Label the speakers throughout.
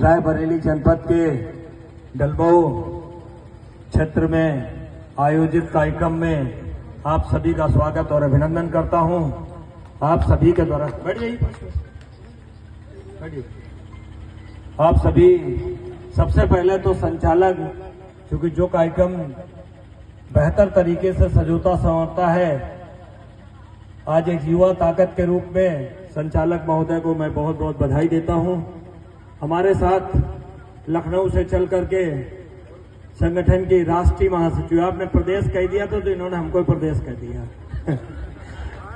Speaker 1: रायबरेली जनपद के डलमऊ क्षेत्र में आयोजित कार्यक्रम में आप सभी का स्वागत और अभिनंदन करता हूं। आप सभी के द्वारा बैठिए। आप सभी सबसे पहले तो संचालक, क्योंकि जो कार्यक्रम बेहतर तरीके से सजोता संवारता है, आज एक युवा ताकत के रूप में संचालक महोदय को मैं बहुत बहुत बधाई देता हूं। हमारे साथ लखनऊ से चल करके संगठन की राष्ट्रीय महासचिव, आपने प्रदेश कह दिया तो इन्होंने हमको प्रदेश कह दिया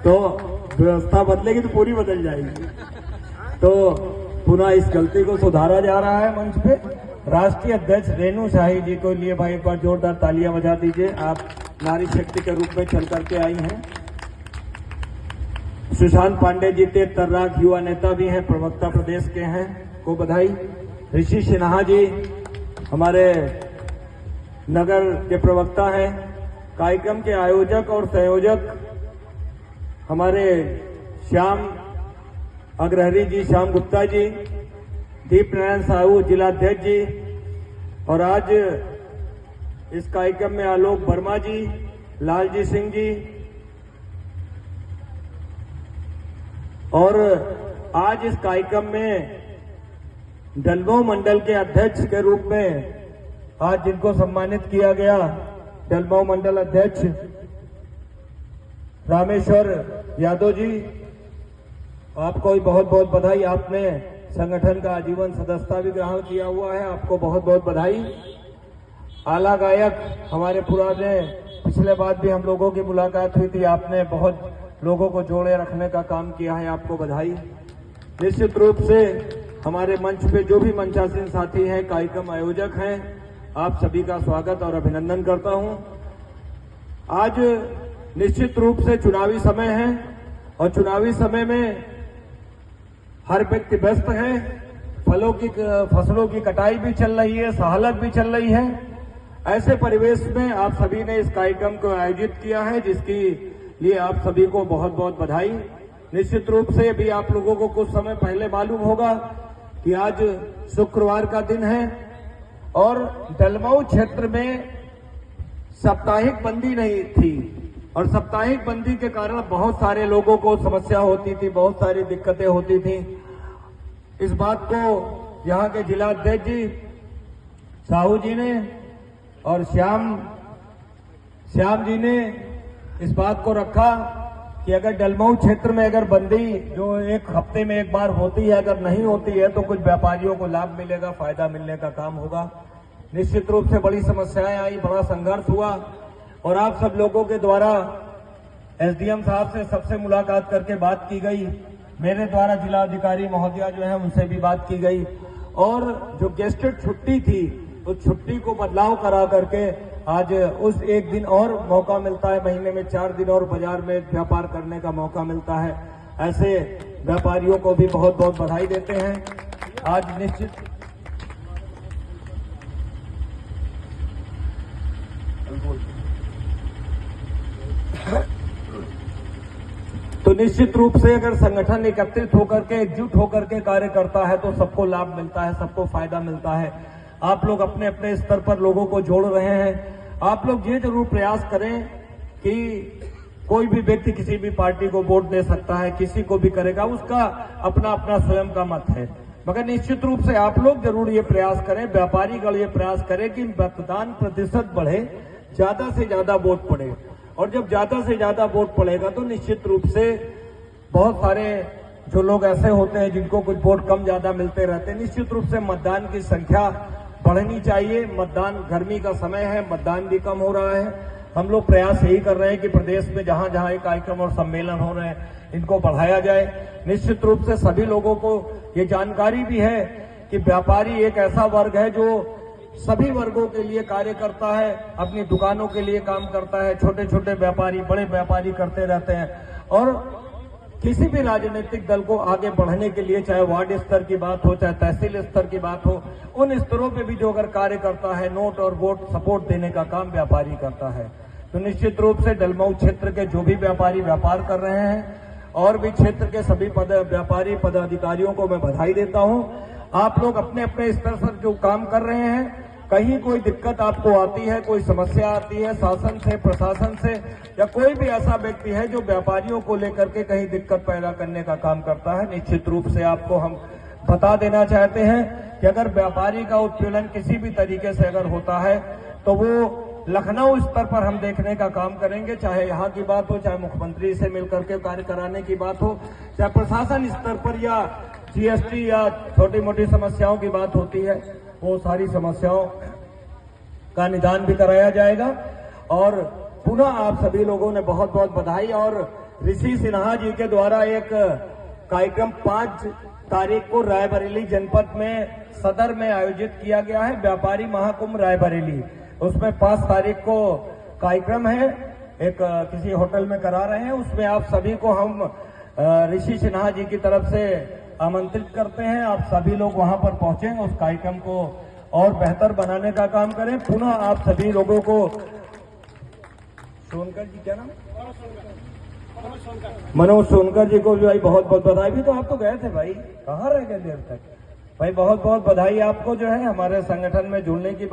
Speaker 1: तो व्यवस्था बदलेगी तो पूरी बदल जाएगी। तो पुनः इस गलती को सुधारा जा रहा है। मंच पे राष्ट्रीय अध्यक्ष रेणु शाही जी को लिए भाई एक बार जोरदार तालियां बजा दीजिए। आप नारी शक्ति के रूप में चल करके आई हैं। सुशांत पांडे जी तेज तर्राक युवा नेता भी हैं, प्रवक्ता प्रदेश के हैं, को बधाई। ऋषि सिन्हा जी हमारे नगर के प्रवक्ता हैं। कार्यक्रम के आयोजक और संयोजक हमारे श्याम अग्रहरी जी, श्याम गुप्ता जी, दीप नारायण साहू जिलाध्यक्ष जी, और आज इस कार्यक्रम में आलोक वर्मा जी, लालजी सिंह जी, और आज इस कार्यक्रम में डलमऊ मंडल के अध्यक्ष के रूप में आज जिनको सम्मानित किया गया, डलमऊ मंडल अध्यक्ष रामेश्वर यादव जी, आपको बहुत बहुत बधाई। आपने संगठन का आजीवन सदस्यता भी ग्रहण किया हुआ है, आपको बहुत बहुत बधाई। आला गायक हमारे पुराने, पिछले बार भी हम लोगों की मुलाकात हुई थी, आपने बहुत लोगों को जोड़े रखने का काम किया है, आपको बधाई। निश्चित रूप से हमारे मंच पे जो भी मंचासीन साथी हैं, कार्यक्रम आयोजक हैं, आप सभी का स्वागत और अभिनंदन करता हूं। आज निश्चित रूप से चुनावी समय है और चुनावी समय में हर व्यक्ति व्यस्त है। फसलों की कटाई भी चल रही है, सहालत भी चल रही है। ऐसे परिवेश में आप सभी ने इस कार्यक्रम को आयोजित किया है, जिसके लिए आप सभी को बहुत बहुत बधाई। निश्चित रूप से भी आप लोगों को कुछ समय पहले मालूम होगा कि आज शुक्रवार का दिन है और डलमऊ क्षेत्र में साप्ताहिक बंदी नहीं थी, और साप्ताहिक बंदी के कारण बहुत सारे लोगों को समस्या होती थी, बहुत सारी दिक्कतें होती थी। इस बात को यहाँ के जिलाध्यक्ष जी साहू जी ने और श्याम जी ने इस बात को रखा कि अगर डलमऊ क्षेत्र में अगर बंदी जो एक हफ्ते में एक बार होती है, अगर नहीं होती है तो कुछ व्यापारियों को लाभ मिलेगा, फायदा मिलने का काम होगा। निश्चित रूप से बड़ी समस्याएं आई, बड़ा संघर्ष हुआ, और आप सब लोगों के द्वारा एसडीएम साहब से सबसे मुलाकात करके बात की गई, मेरे द्वारा जिलाधिकारी महोदया जो है उनसे भी बात की गई, और जो गेस्टेड छुट्टी थी उस छुट्टी को बदलाव करा करके आज उस एक दिन और मौका मिलता है, महीने में 4 दिन और बाजार में व्यापार करने का मौका मिलता है। ऐसे व्यापारियों को भी बहुत बहुत बधाई देते हैं। आज निश्चित रूप से अगर संगठन एकत्रित होकर के, एकजुट होकर के कार्य करता है तो सबको लाभ मिलता है, सबको फायदा मिलता है। आप लोग अपने अपने स्तर पर लोगों को जोड़ रहे हैं। आप लोग ये जरूर प्रयास करें कि कोई भी व्यक्ति किसी भी पार्टी को वोट दे सकता है, किसी को भी करेगा, उसका अपना अपना स्वयं का मत है, मगर निश्चित रूप से आप लोग जरूर ये प्रयास करें, व्यापारीगण ये प्रयास करें कि मतदान प्रतिशत बढ़े, ज्यादा से ज्यादा वोट पड़े, और जब ज्यादा से ज्यादा वोट पड़ेगा तो निश्चित रूप से बहुत सारे जो लोग ऐसे होते हैं जिनको कुछ वोट कम ज्यादा मिलते रहते हैं, निश्चित रूप से मतदान की संख्या बढ़नी चाहिए। मतदान, गर्मी का समय है, मतदान भी कम हो रहा है। हम लोग प्रयास यही कर रहे हैं कि प्रदेश में जहां जहां कार्यक्रम और सम्मेलन हो रहे हैं इनको बढ़ाया जाए। निश्चित रूप से सभी लोगों को ये जानकारी भी है कि व्यापारी एक ऐसा वर्ग है जो सभी वर्गों के लिए कार्य करता है, अपनी दुकानों के लिए काम करता है, छोटे छोटे व्यापारी, बड़े व्यापारी करते रहते हैं, और किसी भी राजनीतिक दल को आगे बढ़ने के लिए, चाहे वार्ड स्तर की बात हो, चाहे तहसील स्तर की बात हो, उन स्तरों पे भी जो अगर कार्य करता है, नोट और वोट सपोर्ट देने का काम व्यापारी करता है। तो निश्चित रूप से डलमऊ क्षेत्र के जो भी व्यापारी व्यापार कर रहे हैं और भी क्षेत्र के सभी व्यापारी पदाधिकारियों को मैं बधाई देता हूं। आप लोग अपने अपने स्तर पर जो काम कर रहे हैं, कहीं कोई दिक्कत आपको आती है, कोई समस्या आती है शासन से, प्रशासन से, या कोई भी ऐसा व्यक्ति है जो व्यापारियों को लेकर के कहीं दिक्कत पैदा करने का काम करता है, निश्चित रूप से आपको हम बता देना चाहते हैं कि अगर व्यापारी का उत्पीड़न किसी भी तरीके से अगर होता है तो वो लखनऊ स्तर पर हम देखने का काम करेंगे। चाहे यहाँ की बात हो, चाहे मुख्यमंत्री से मिलकर के कार्य कराने की बात हो, चाहे प्रशासन स्तर पर या जीएसटी या छोटी मोटी समस्याओं की बात होती है, वो सारी समस्याओं का निदान भी कराया जाएगा। और पुनः आप सभी लोगों ने बहुत बहुत बधाई। और ऋषि सिन्हा जी के द्वारा एक कार्यक्रम 5 तारीख को रायबरेली जनपद में सदर में आयोजित किया गया है, व्यापारी महाकुंभ रायबरेली। उसमें 5 तारीख को कार्यक्रम है, एक किसी होटल में करा रहे हैं। उसमें आप सभी को हम ऋषि सिन्हा जी की तरफ से आमंत्रित करते हैं। आप सभी लोग वहां पर पहुंचें, उस कार्यक्रम को और बेहतर बनाने का काम करें। पुनः आप सभी लोगों को सोनकर जी, क्या नाम, मनोज सोनकर जी को भी भाई बहुत बहुत बधाई। भी तो आप तो गए थे भाई, कहाँ रह गए देर तक भाई, बहुत बहुत बधाई आपको जो है हमारे संगठन में जुड़ने की।